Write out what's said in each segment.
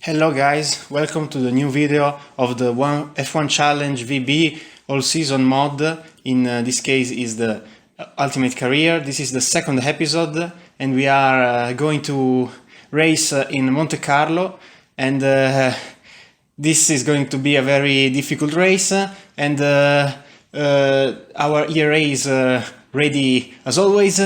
Hello guys, welcome to the new video of the F1 Challenge VB all season mod. In this case is the Ultimate Career. This is the second episode and we are going to race in Monte Carlo, and this is going to be a very difficult race, and our E.R.A is ready as always.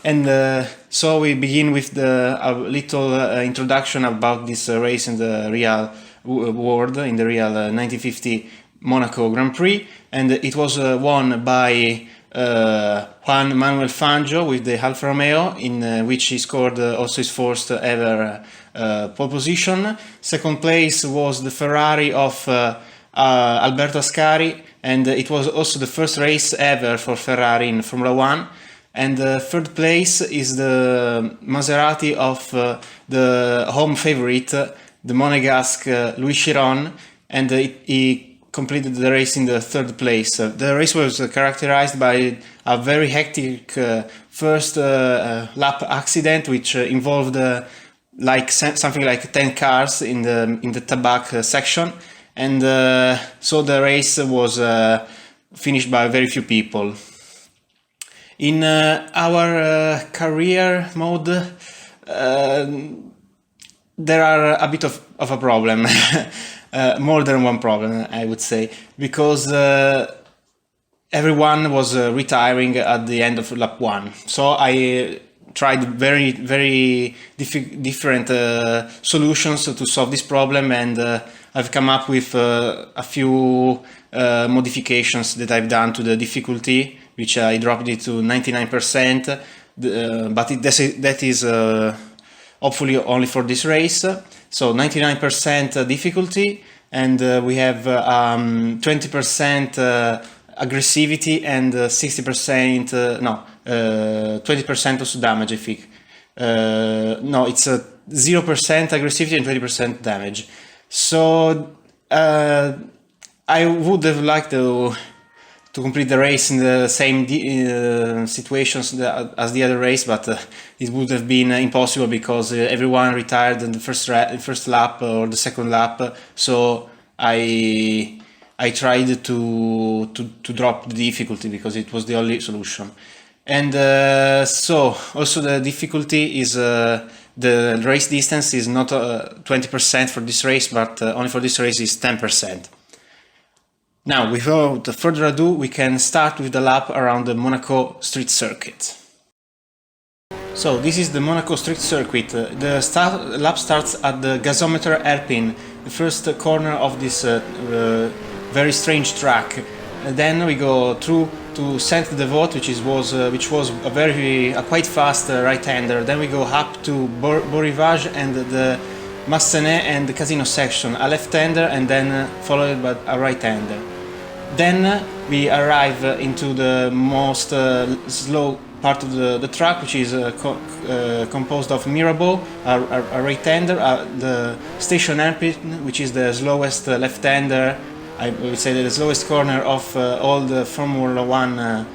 And so we begin with a little introduction about this race in the real world, in the real 1950 Monaco Grand Prix. And it was won by Juan Manuel Fangio with the Alfa Romeo, in which he scored also his first ever pole position. Second place was the Ferrari of Alberto Ascari, and it was also the first race ever for Ferrari in Formula 1. And third place is the Maserati of the home favorite, the Monegasque Louis Chiron, and he completed the race in the third place. The race was characterized by a very hectic first lap accident, which involved something like 10 cars in the Tabac section, and so the race was finished by very few people. In our career mode, there are a bit of a problem, more than one problem, I would say, because everyone was retiring at the end of lap 1. So I tried very different solutions to solve this problem, and I've come up with a few modifications that I've done to the difficulty, which I dropped it to 99%, but that is hopefully only for this race. So 99% difficulty, and we have 20% aggressivity and 60%, 20% also damage, I think. No, it's 0% aggressivity and 20% damage. So I would have liked to complete the race in the same situations as the other race, but it would have been impossible because everyone retired in the first lap or the second lap. So I tried to drop the difficulty because it was the only solution. And so also the difficulty is the race distance is not 20% for this race, but only for this race is 10%. Now, without further ado, we can start with the lap around the Monaco street circuit. So this is the Monaco street circuit. The lap starts at the gasometer hairpin, the first corner of this very strange track. Then we go through to Saint-Devote, which was a quite fast right-hander. Then we go up to Beau Rivage and the Massenet and the Casino section, a left-hander, and then followed by a right-hander. Then we arrive into the most slow part of the track, which is composed of Mirabeau, a right-hander, the station hairpin, which is the slowest left-hander, I would say the slowest corner of all the Formula 1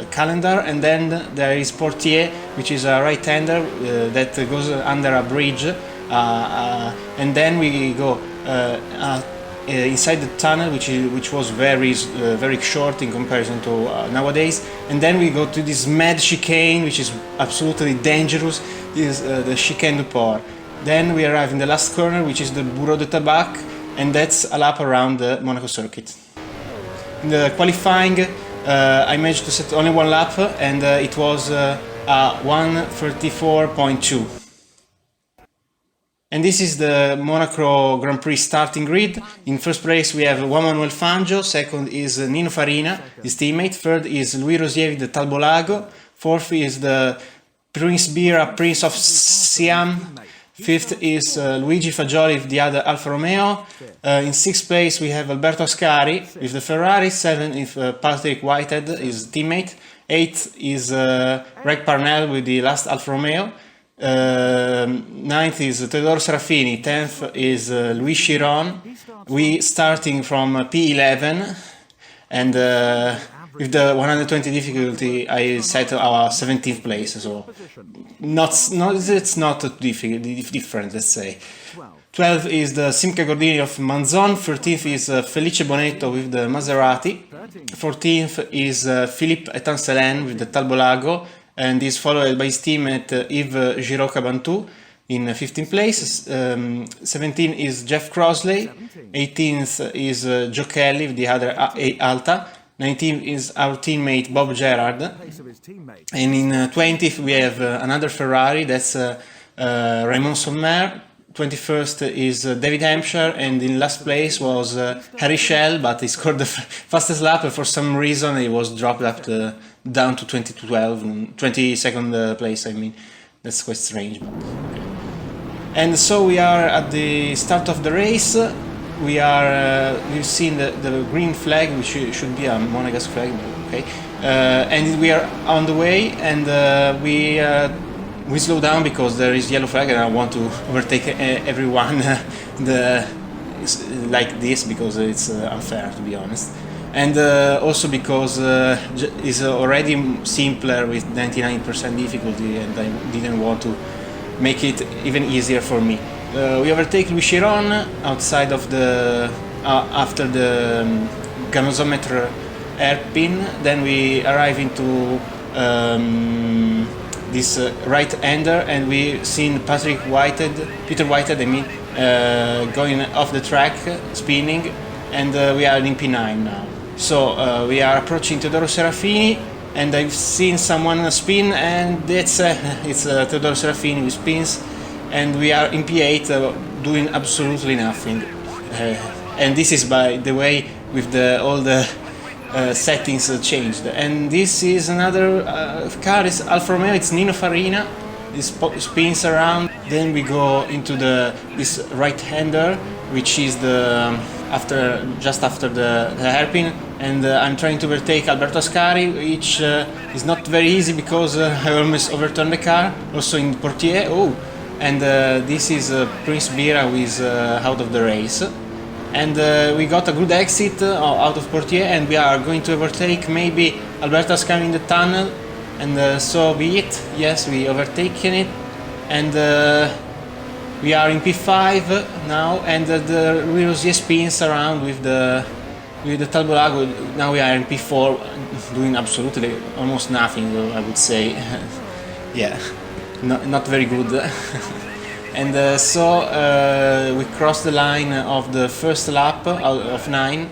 calendar. And then there is Portier, which is a right-hander that goes under a bridge, and then we go inside the tunnel, which was very short in comparison to nowadays. And then we go to this mad chicane, which is absolutely dangerous. This is the Chicane du Port. Then we arrive in the last corner, which is the Bureau de Tabac, and that's a lap around the Monaco circuit. In the qualifying, I managed to set only one lap, and it was 1:34.2. And this is the Monaco Grand Prix starting grid. In first place we have Juan Manuel Fangio, second is Nino Farina, his teammate, third is Louis Rosier with the Talbolago, fourth is the Prince Bira, Prince of Siam, fifth is Luigi Fagioli with the other Alfa Romeo. In sixth place we have Alberto Ascari with the Ferrari, seventh is Patrick Whitehead, his teammate, eighth is Greg Parnell with the last Alfa Romeo. Ninth is Teodoro Serafini, 10th is Louis Chiron. We starting from P11, and with the 120 difficulty I set our 17th place, so it's not different, let's say. 12 is the Simca Gordini of Manzon, 13th is Felice Bonetto with the Maserati, 14th is Philippe Etanselen with the Talbolago, and is followed by his teammate Yves Giraud-Cabantou in 15th place. 17 is Jeff Crosley, 18th is Joe Kelly with the other Alta, 19th is our teammate Bob Gerard, and in 20th we have another Ferrari, that's Raymond Sommer. 21st is David Hampshire, and in last place was Harry Schell, but he scored the fastest lap, and for some reason he was dropped up down to 22nd place, I mean. That's quite strange. But okay. And so we are at the start of the race. We've seen the green flag, which should be a Monagas flag, okay. And we are on the way, and we slow down because there is yellow flag, and I want to overtake everyone like this, because it's unfair, to be honest. And also because it's already simpler with 99% difficulty, and I didn't want to make it even easier for me. We overtake Louis Chiron outside of the after the gasometer hairpin. Then we arrive into this right-hander, and we seen Peter Whitehead, I mean, going off the track, spinning, and we are in P9 now. So we are approaching Teodoro Serafini, and I've seen someone spin, and it's Teodoro Serafini who spins, and we are in P8 doing absolutely nothing. And this is, by the way, with all the settings changed. And this is another car, it's Alfa Romeo, it's Nino Farina. This spins around. Then we go into this right-hander, which is just after the hairpin, and I'm trying to overtake Alberto Ascari, which is not very easy because I almost overturned the car. Also in Portier, and this is Prince Bira, who is out of the race. And we got a good exit out of Portier, and we are going to overtake maybe Alberto Ascari in the tunnel, and so be it. Yes, we overtaken it, and we are in P5 now, and the Rosier spins around with the Talbolago. Now we are in P4, doing absolutely almost nothing, I would say. Yeah, not very good. And so we crossed the line of the first lap of 9.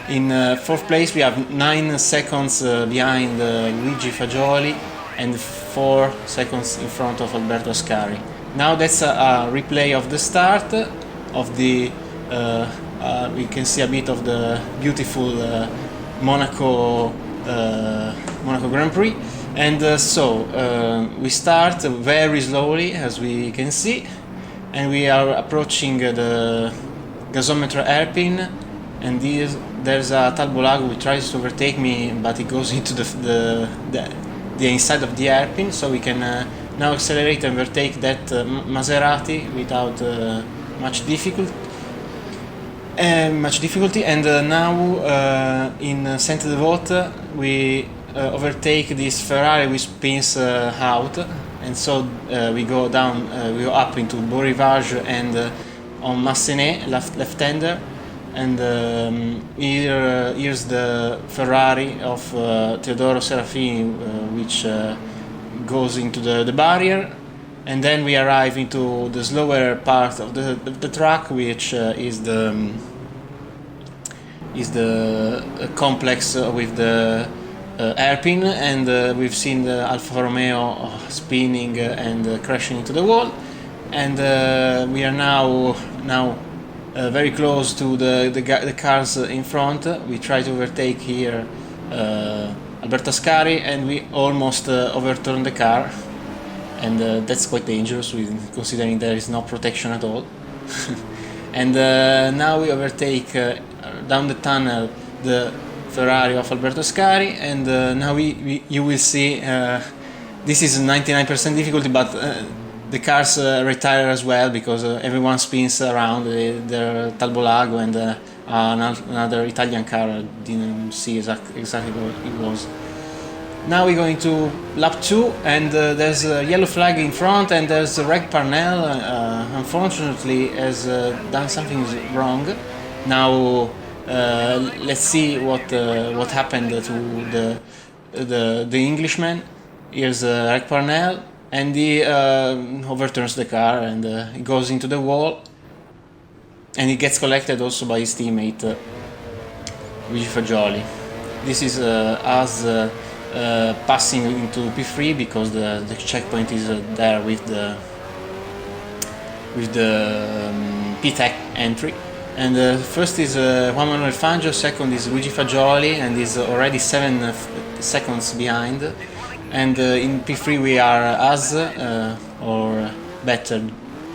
In 4th place we have 9 seconds behind Luigi Fagioli and 4 seconds in front of Alberto Ascari. Now that's a replay of the start of the we can see a bit of the beautiful Monaco Grand Prix. And so we start very slowly, as we can see, and we are approaching the gasometer hairpin, and there's a Talbolago who tries to overtake me, but he goes into the inside of the hairpin, so we can now accelerate and overtake that Maserati without much difficulty. And now in Sainte-Devote we overtake this Ferrari which spins out, and so we go up into Beau Rivage and on Massenet, left-hander, and here's the Ferrari of Teodoro Serafini, which goes into the barrier, and then we arrive into the slower part of the track, which is the complex with the hairpin, and we've seen the Alfa Romeo spinning and crashing into the wall, and we are now very close to the cars in front. We try to overtake here Alberto Ascari, and we almost overturned the car, and that's quite dangerous, considering there is no protection at all. And now we overtake down the tunnel the Ferrari of Alberto Ascari, and now you will see this is 99% difficulty, but the cars retire as well, because everyone spins around their Talbolago, and another Italian car. I didn't see exactly what it was. Now we're going to lap 2, and there's a yellow flag in front, and there's Reg Parnell, unfortunately has done something wrong. Now let's see what happened to the Englishman. Here's Reg Parnell, and he overturns the car, and he goes into the wall, and he gets collected also by his teammate Luigi Fagioli. This is us passing into P3 because the checkpoint is there with the P-Tech entry. And first is Juan Manuel Fangio, second is Luigi Fagioli, and is already 7 seconds behind. And in P3 we are us, or better,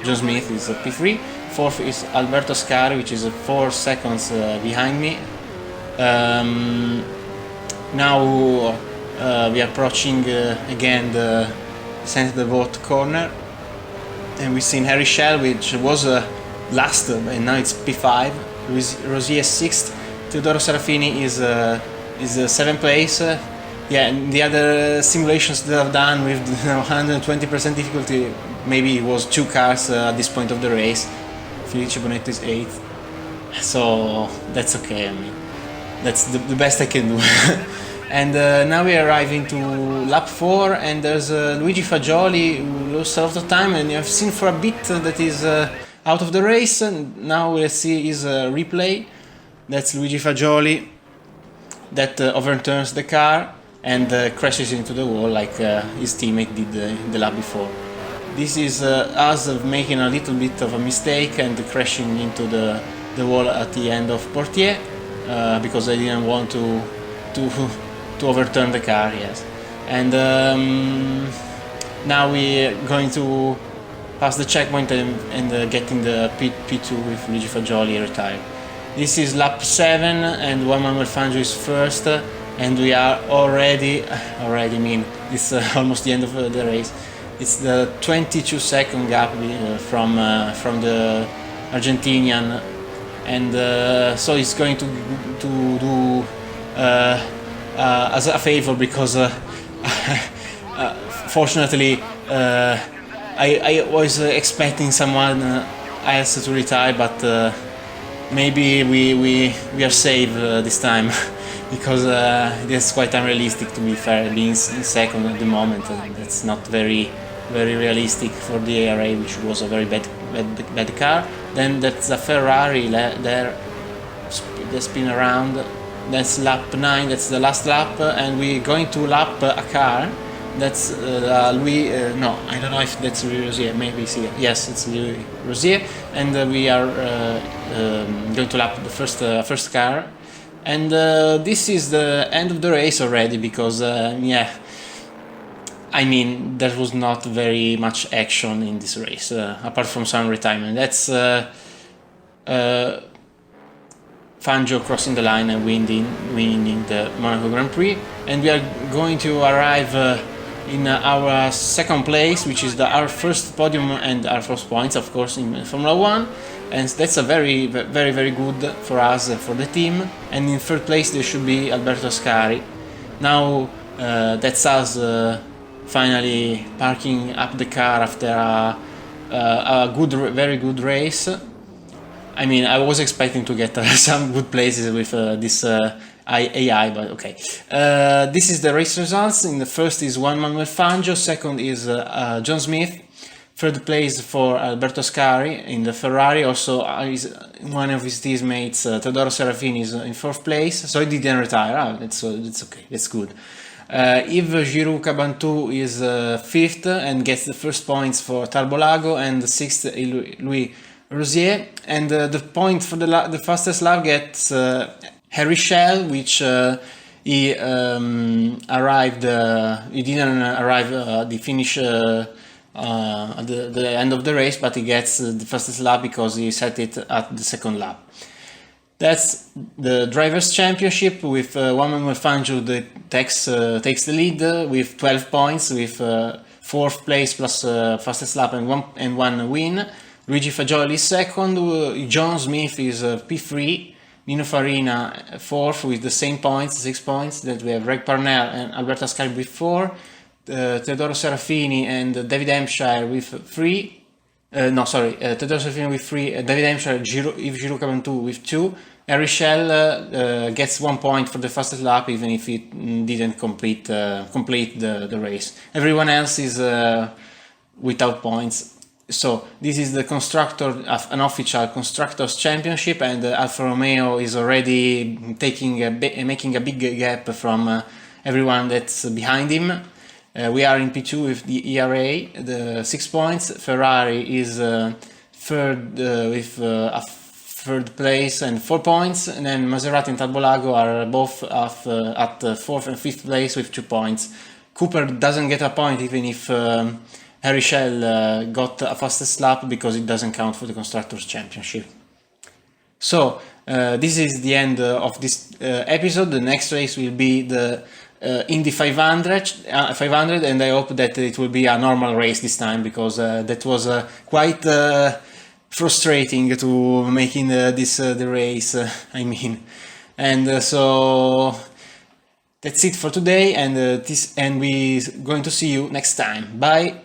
John Smith is P3. Fourth is Alberto Ascari, which is 4 seconds behind me. Now we are approaching again the center vote corner, and we've seen Harry Schell, which was last, and now it's P5. Rosier 6th. Teodoro Serafini is 7th place. Yeah, and the other simulations that I've done with 120% difficulty, maybe it was 2 cars at this point of the race. Felice Bonetto is 8th, so that's okay. I mean, that's the best I can do. And now we are arriving to lap 4, and there's Luigi Fagioli, who lost a lot of time, and I've seen for a bit that he's out of the race. And now we'll see his replay. That's Luigi Fagioli that overturns the car and crashes into the wall like his teammate did in the lap before. This is us making a little bit of a mistake and crashing into the wall at the end of Portier because I didn't want to overturn the car, yes. And now we're going to pass the checkpoint and getting the P2 with Luigi Fagioli retired. This is lap 7, and Juan Manuel Fangio is first, and we are already mean it's almost the end of the race. It's the 22-second gap from the Argentinian, and so it's going to do as a favor because fortunately I was expecting someone else to retire, but maybe we are safe this time because it's quite unrealistic, to be fair, being in second at the moment. That's not very realistic for the E.R.A, which was a very bad car. Then that's a Ferrari there, they spin around. That's lap 9, that's the last lap, and we're going to lap a car. That's Louis, no, I don't know if that's Louis Rosier, maybe it's here. Yes, it's Louis Rosier, and we are going to lap the first car. And this is the end of the race already, because yeah, I mean, there was not very much action in this race, apart from some retirement. That's Fangio crossing the line and winning the Monaco Grand Prix, and we are going to arrive in our second place, which is our first podium and our first points, of course, in Formula 1, and that's a very good for us, for the team. And in third place there should be Alberto Ascari. Now that's us finally parking up the car after a very good race. I mean, I was expecting to get some good places with this AI, but okay. This is the race results. In the first is Juan Manuel Fangio, second is John Smith, third place for Alberto Ascari in the Ferrari. Also, one of his teammates, Teodoro Serafini, is in fourth place, so he didn't retire. That's okay, that's good. Yves Giroux Cabantou is fifth and gets the first points for Tarbolago, and the sixth Louis Rosier, and the point for the fastest lap gets Harry Schell, which he arrived. He didn't arrive at the finish at the end of the race, but he gets the fastest lap because he set it at the second lap. That's the Drivers' Championship with Juan Manuel Fangio that takes the lead with 12 points, with fourth place plus fastest lap and one win. Luigi Fagioli is second. John Smith is P3 Nino Farina fourth with the same points, 6 points. That we have Greg Parnell and Alberto Ascari with 4, Teodoro Serafini and David Hampshire with 3. Teodoro Serafini with 3, David Hampshire, Yves Giroud Cabantu with 2. R.02 gets 1 point for the fastest lap, even if it didn't complete the race. Everyone else is without points. So this is the an official constructors championship, and Alfa Romeo is already making a big gap from everyone that's behind him. We are in P2 with the E.R.A, the 6 points. Ferrari is third with a third place and 4 points, and then Maserati and Tarbolago are both at 4th and 5th place with 2 points. Cooper doesn't get a point even if Harry Schell got a fastest lap, because it doesn't count for the Constructors' Championship. So this is the end of this episode. The next race will be the Indy 500, and I hope that it will be a normal race this time, because that was quite frustrating to making the race. And so that's it for today, and we're going to see you next time. Bye.